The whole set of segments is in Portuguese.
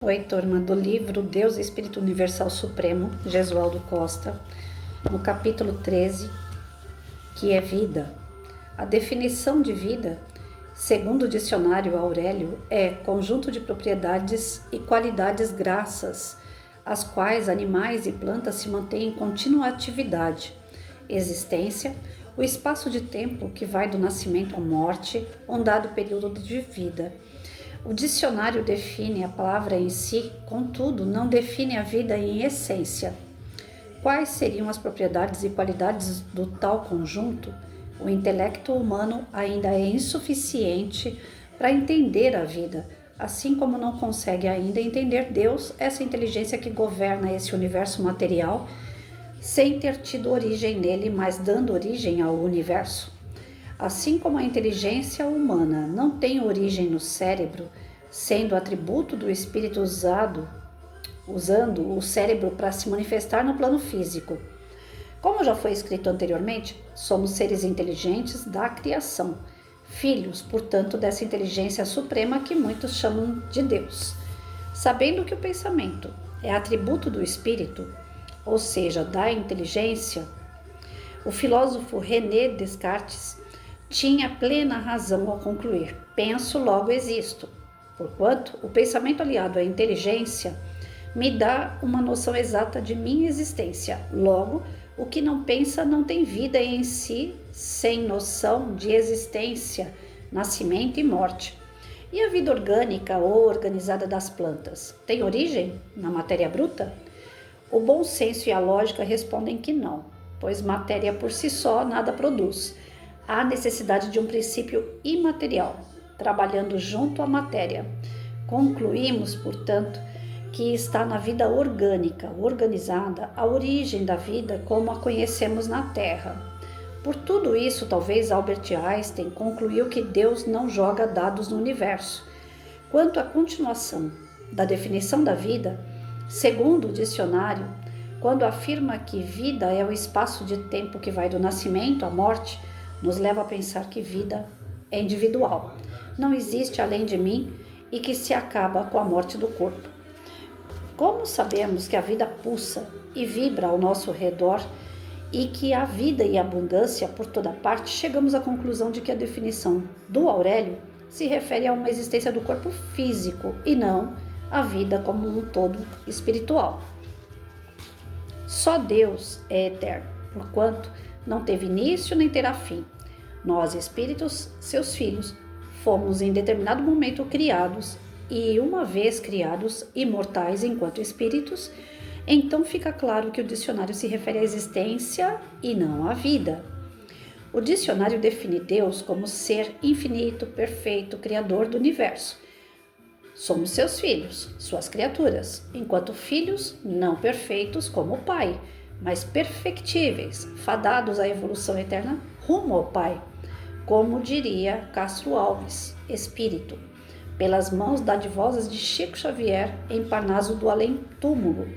Oi, turma do livro Deus Espírito Universal Supremo, Jesualdo Costa, no capítulo 13, que é vida. A definição de vida, segundo o dicionário Aurélio, é conjunto de propriedades e qualidades graças às quais animais e plantas se mantêm em contínua atividade, existência, o espaço de tempo que vai do nascimento à morte, um dado período de vida. O dicionário define a palavra em si, contudo, não define a vida em essência. Quais seriam as propriedades e qualidades do tal conjunto? O intelecto humano ainda é insuficiente para entender a vida, assim como não consegue ainda entender Deus, essa inteligência que governa esse universo material, sem ter tido origem nele, mas dando origem ao universo. Assim como a inteligência humana não tem origem no cérebro, sendo atributo do espírito usando o cérebro para se manifestar no plano físico. Como já foi escrito anteriormente, somos seres inteligentes da criação, filhos, portanto, dessa inteligência suprema que muitos chamam de Deus. Sabendo que o pensamento é atributo do espírito, ou seja, da inteligência, o filósofo René Descartes tinha plena razão ao concluir: penso, logo existo. Porquanto o pensamento aliado à inteligência me dá uma noção exata de minha existência. Logo, o que não pensa não tem vida em si, sem noção de existência, nascimento e morte. E a vida orgânica ou organizada das plantas tem origem na matéria bruta? O bom senso e a lógica respondem que não, pois matéria por si só nada produz. Há necessidade de um princípio imaterial, trabalhando junto à matéria. Concluímos, portanto, que está na vida orgânica, organizada, a origem da vida como a conhecemos na Terra. Por tudo isso, talvez Albert Einstein concluiu que Deus não joga dados no universo. Quanto à continuação da definição da vida, segundo o dicionário, quando afirma que vida é o espaço de tempo que vai do nascimento à morte, nos leva a pensar que vida é individual, não existe além de mim e que se acaba com a morte do corpo. Como sabemos que a vida pulsa e vibra ao nosso redor e que há vida e abundância por toda parte, chegamos à conclusão de que a definição do Aurélio se refere a uma existência do corpo físico e não à vida como um todo espiritual. Só Deus é eterno, porquanto não teve início nem terá fim. Nós, espíritos, seus filhos, fomos em determinado momento criados e, uma vez criados, imortais enquanto espíritos, então fica claro que o dicionário se refere à existência e não à vida. O dicionário define Deus como ser infinito, perfeito, criador do universo. Somos seus filhos, suas criaturas, enquanto filhos não perfeitos como o Pai, mas perfectíveis, fadados à evolução eterna rumo ao Pai, como diria Castro Alves, espírito, pelas mãos dadivosas de Chico Xavier em Parnaso do Além-Túmulo.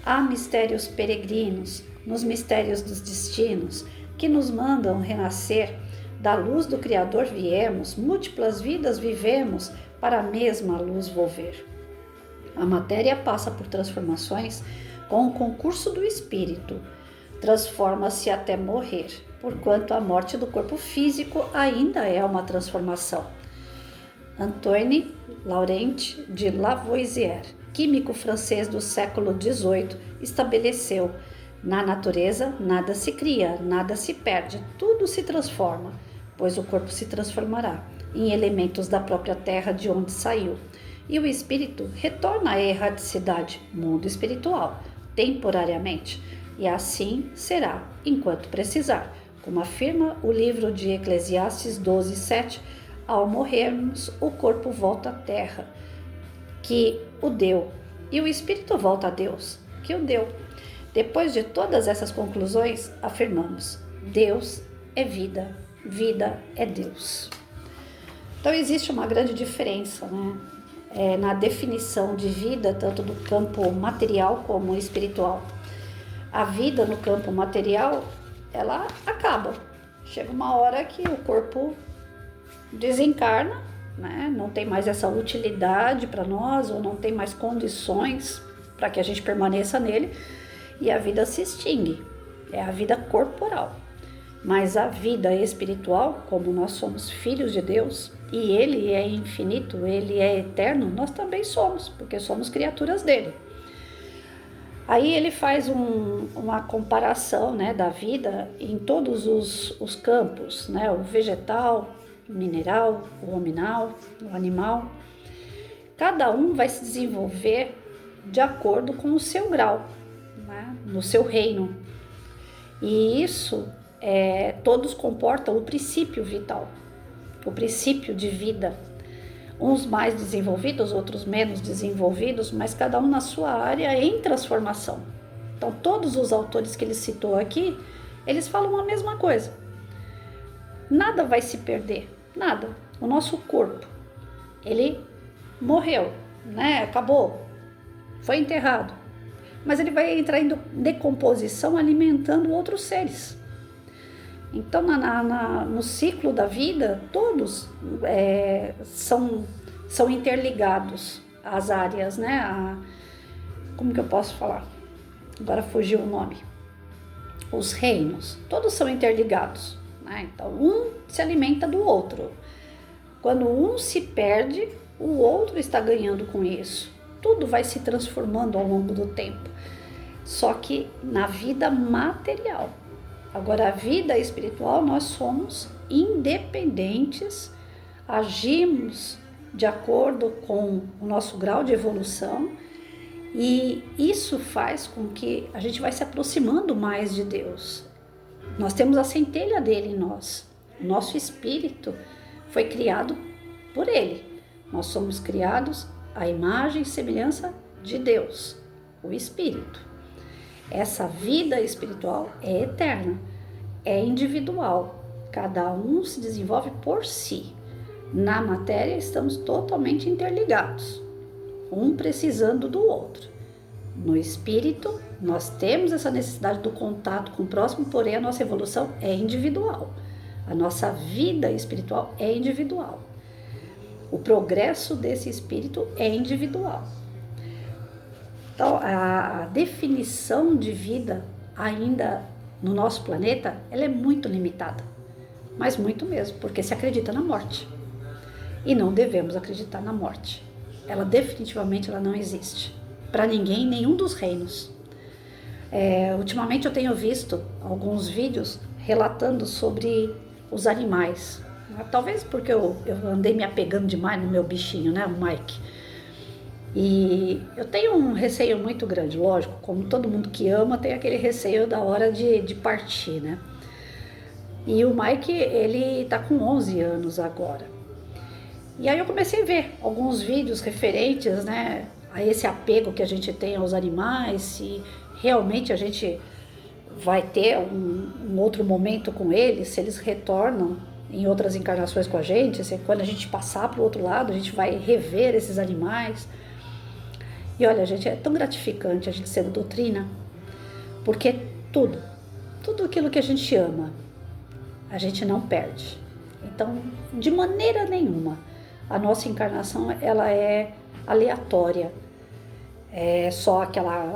Há mistérios peregrinos, nos mistérios dos destinos, que nos mandam renascer. Da luz do Criador viemos, múltiplas vidas vivemos, para a mesma luz volver. A matéria passa por transformações com o concurso do espírito, transforma-se até morrer, porquanto a morte do corpo físico ainda é uma transformação. Antoine Laurent de Lavoisier, químico francês do século XVIII, estabeleceu: na natureza nada se cria, nada se perde, tudo se transforma, pois o corpo se transformará em elementos da própria terra de onde saiu, e o espírito retorna à erraticidade, mundo espiritual, temporariamente, e assim será enquanto precisar, como afirma o livro de Eclesiastes 12:7, ao morrermos o corpo volta à terra, que o deu, e o espírito volta a Deus, que o deu. Depois de todas essas conclusões, afirmamos: Deus é vida, vida é Deus. Então existe uma grande diferença, na definição de vida, tanto do campo material como espiritual. A vida no campo material, ela acaba. Chega uma hora que o corpo desencarna né? Não tem mais essa utilidade para nós, ou não tem mais condições para que a gente permaneça nele, e a vida se extingue. É a vida corporal. Mas a vida espiritual, como nós somos filhos de Deus, e Ele é infinito, Ele é eterno, nós também somos, porque somos criaturas dele. Aí ele faz uma comparação, né, da vida em todos os campos, né, o vegetal, o mineral, o hominal, o animal. Cada um vai se desenvolver de acordo com o seu grau, né, no seu reino. E isso todos comportam o princípio vital, o princípio de vida. Uns mais desenvolvidos, outros menos desenvolvidos, mas cada um na sua área em transformação. Então, todos os autores que ele citou aqui, eles falam a mesma coisa. Nada vai se perder, nada. O nosso corpo, ele morreu, né? Acabou, foi enterrado. Mas ele vai entrar em decomposição alimentando outros seres. Então, no ciclo da vida, todos são interligados, as áreas, né? Como que eu posso falar? Agora fugiu o nome. Os reinos, todos são interligados, né? Então, um se alimenta do outro. Quando um se perde, o outro está ganhando com isso. Tudo vai se transformando ao longo do tempo. Só que na vida material. Agora, a vida espiritual, nós somos independentes, agimos de acordo com o nosso grau de evolução, e isso faz com que a gente vai se aproximando mais de Deus. Nós temos a centelha dele em nós. O nosso espírito foi criado por ele. Nós somos criados à imagem e semelhança de Deus, o espírito. Essa vida espiritual é eterna, é individual, cada um se desenvolve por si. Na matéria estamos totalmente interligados, um precisando do outro. No espírito, nós temos essa necessidade do contato com o próximo, porém a nossa evolução é individual. A nossa vida espiritual é individual. O progresso desse espírito é individual. Então, a definição de vida ainda no nosso planeta, ela é muito limitada, mas muito mesmo, porque se acredita na morte. E não devemos acreditar na morte. Ela definitivamente ela não existe para ninguém em nenhum dos reinos. Ultimamente eu tenho visto alguns vídeos relatando sobre os animais. Talvez porque eu andei me apegando demais no meu bichinho, né, o Mike. E eu tenho um receio muito grande, lógico, como todo mundo que ama tem aquele receio da hora de partir, né? E o Mike, ele tá com 11 anos agora. E aí eu comecei a ver alguns vídeos referentes, né, a esse apego que a gente tem aos animais, se realmente a gente vai ter um outro momento com eles, se eles retornam em outras encarnações com a gente, se quando a gente passar para o outro lado, a gente vai rever esses animais. E olha, gente, é tão gratificante a gente ser da doutrina, porque tudo aquilo que a gente ama, a gente não perde. Então, de maneira nenhuma, a nossa encarnação ela é aleatória, é só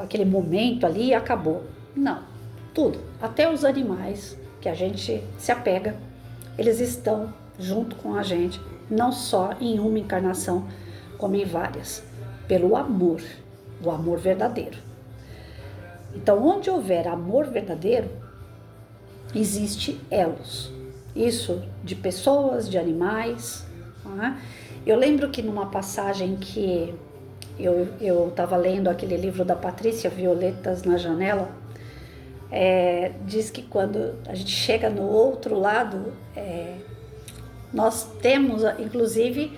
aquele momento ali e acabou. Não, tudo, até os animais que a gente se apega, eles estão junto com a gente, não só em uma encarnação, como em várias. Pelo amor, o amor verdadeiro. Então, onde houver amor verdadeiro, existe elos. Isso de pessoas, de animais. Né? Eu lembro que numa passagem que eu estava lendo aquele livro da Patrícia, Violetas na Janela, diz que quando a gente chega no outro lado, nós temos, inclusive,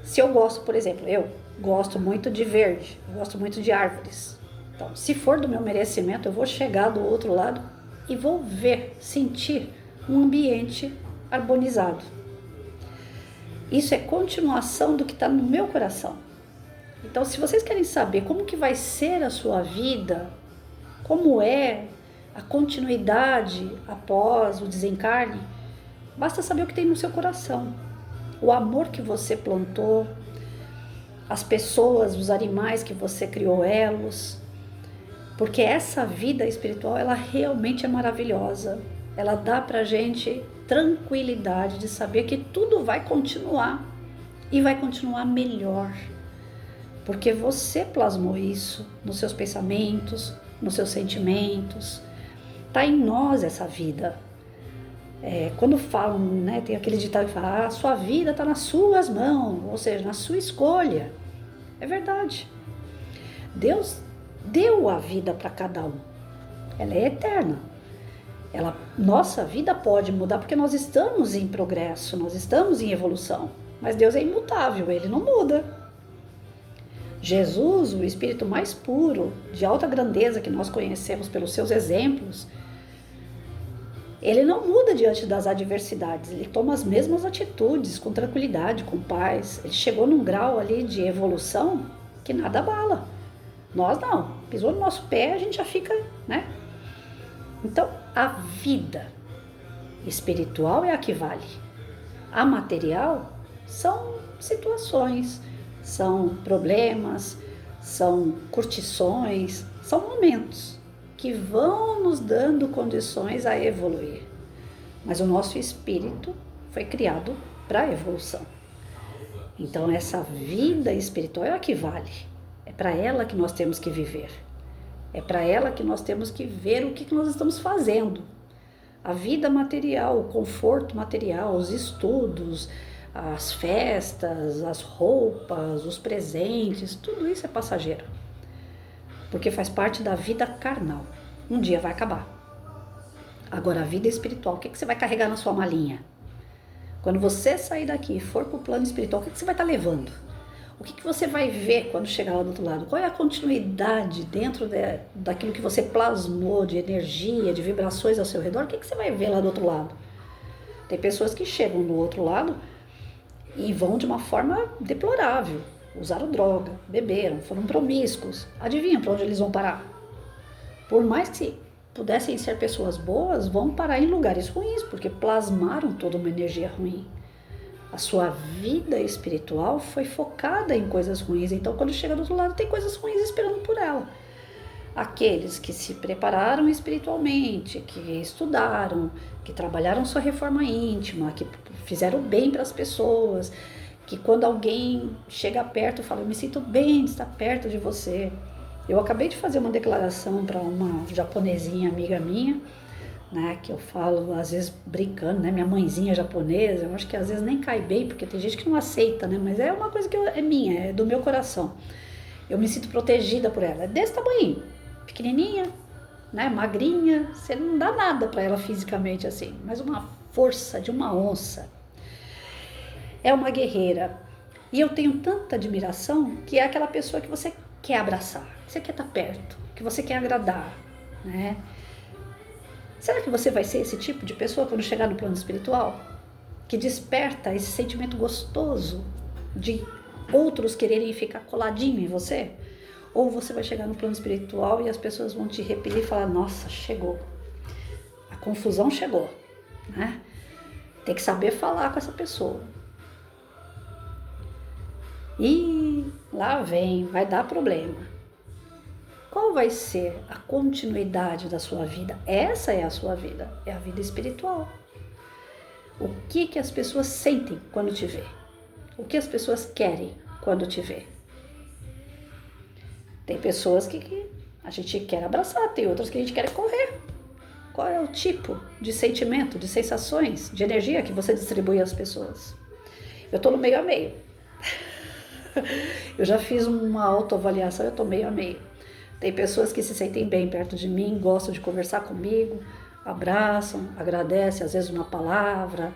se eu gosto, por exemplo, eu gosto muito de verde, eu gosto muito de árvores. Então, se for do meu merecimento, eu vou chegar do outro lado e vou ver, sentir um ambiente harmonizado. Isso é continuação do que está no meu coração. Então, se vocês querem saber como que vai ser a sua vida, como é a continuidade após o desencarne, basta saber o que tem no seu coração. o amor que você plantou, as pessoas, os animais que você criou elos, porque essa vida espiritual, ela realmente é maravilhosa. Ela dá pra gente tranquilidade de saber que tudo vai continuar e vai continuar melhor. Porque você plasmou isso nos seus pensamentos, nos seus sentimentos. Tá em nós essa vida. Quando falam, né, tem aquele ditado que fala, a sua vida está nas suas mãos, ou seja, na sua escolha. É verdade. Deus deu a vida para cada um. Ela é eterna. Nossa vida pode mudar porque nós estamos em progresso, nós estamos em evolução. Mas Deus é imutável, Ele não muda. Jesus, o Espírito mais puro, de alta grandeza que nós conhecemos pelos seus exemplos, Ele não muda diante das adversidades, Ele toma as mesmas atitudes, com tranquilidade, com paz. Ele chegou num grau ali de evolução que nada abala. Nós não, pisou no nosso pé, a gente já fica, né? Então, a vida espiritual é a que vale. A material são situações, são problemas, são curtições, são momentos que vão nos dando condições a evoluir. Mas o nosso espírito foi criado para a evolução. Então, essa vida espiritual é a que vale. É para ela que nós temos que viver. É para ela que nós temos que ver o que nós estamos fazendo. A vida material, o conforto material, os estudos, as festas, as roupas, os presentes, tudo isso é passageiro. Porque faz parte da vida carnal. Um dia vai acabar. Agora, a vida espiritual, o que você vai carregar na sua malinha? Quando você sair daqui e for para o plano espiritual, o que você vai estar levando? O que você vai ver quando chegar lá do outro lado? Qual é a continuidade dentro daquilo que você plasmou de energia, de vibrações ao seu redor? O que você vai ver lá do outro lado? Tem pessoas que chegam do outro lado e vão de uma forma deplorável. Usaram droga, beberam, foram promíscuos. Adivinha para onde eles vão parar? Por mais que pudessem ser pessoas boas, vão parar em lugares ruins, porque plasmaram toda uma energia ruim. A sua vida espiritual foi focada em coisas ruins, então quando chega do outro lado tem coisas ruins esperando por ela. Aqueles que se prepararam espiritualmente, que estudaram, que trabalharam sua reforma íntima, que fizeram bem para as pessoas, que quando alguém chega perto fala, eu me sinto bem de estar perto de você. Eu acabei de fazer uma declaração para uma japonesinha amiga minha, né, que eu falo às vezes brincando, né, minha mãezinha japonesa, eu acho que às vezes nem cai bem, porque tem gente que não aceita, né, mas é uma coisa que é minha, é do meu coração. Eu me sinto protegida por ela, é desse tamanho, pequenininha, né, magrinha, você não dá nada para ela fisicamente assim, mas uma força de uma onça. É uma guerreira. E eu tenho tanta admiração que é aquela pessoa que você quer abraçar, que você quer estar perto, que você quer agradar, né? Será que você vai ser esse tipo de pessoa quando chegar no plano espiritual? Que desperta esse sentimento gostoso de outros quererem ficar coladinho em você? Ou você vai chegar no plano espiritual e as pessoas vão te repelir e falar, nossa, chegou. A confusão chegou, né? Tem que saber falar com essa pessoa. E lá vem, vai dar problema. Qual vai ser a continuidade da sua vida? Essa é a sua vida, é a vida espiritual. O que as pessoas sentem quando te vê? O que as pessoas querem quando te vê? Tem pessoas que a gente quer abraçar, tem outras que a gente quer correr. Qual é o tipo de sentimento, de sensações, de energia que você distribui às pessoas? Eu estou no meio a meio. Eu já fiz uma autoavaliação, eu estou meio a meio. Tem pessoas que se sentem bem perto de mim, gostam de conversar comigo, abraçam, agradecem, às vezes uma palavra,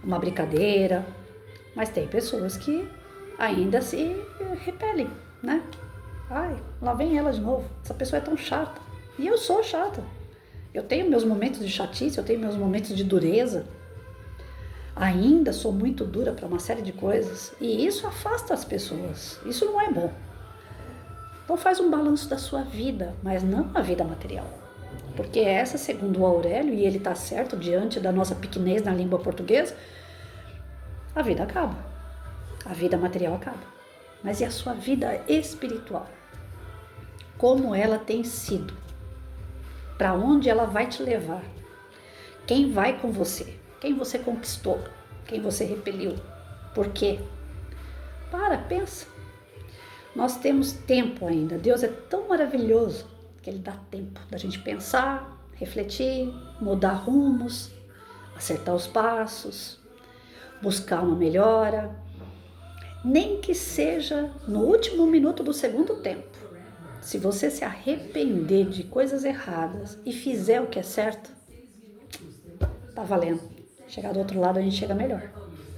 uma brincadeira. Mas tem pessoas que ainda se repelem, né? Ai, lá vem ela de novo, essa pessoa é tão chata. E eu sou chata. Eu tenho meus momentos de chatice, eu tenho meus momentos de dureza. Ainda sou muito dura para uma série de coisas. E isso afasta as pessoas. Isso não é bom. Então faz um balanço da sua vida, mas não a vida material. Porque essa, segundo o Aurélio, e ele está certo diante da nossa pequenez na língua portuguesa, a vida acaba. A vida material acaba. Mas e a sua vida espiritual? Como ela tem sido? Para onde ela vai te levar? Quem vai com você? Quem você conquistou? Quem você repeliu? Por quê? Pensa. Nós temos tempo ainda. Deus é tão maravilhoso que Ele dá tempo da gente pensar, refletir, mudar rumos, acertar os passos, buscar uma melhora, nem que seja no último minuto do segundo tempo. Se você se arrepender de coisas erradas e fizer o que é certo, tá valendo. Chegar do outro lado a gente chega melhor.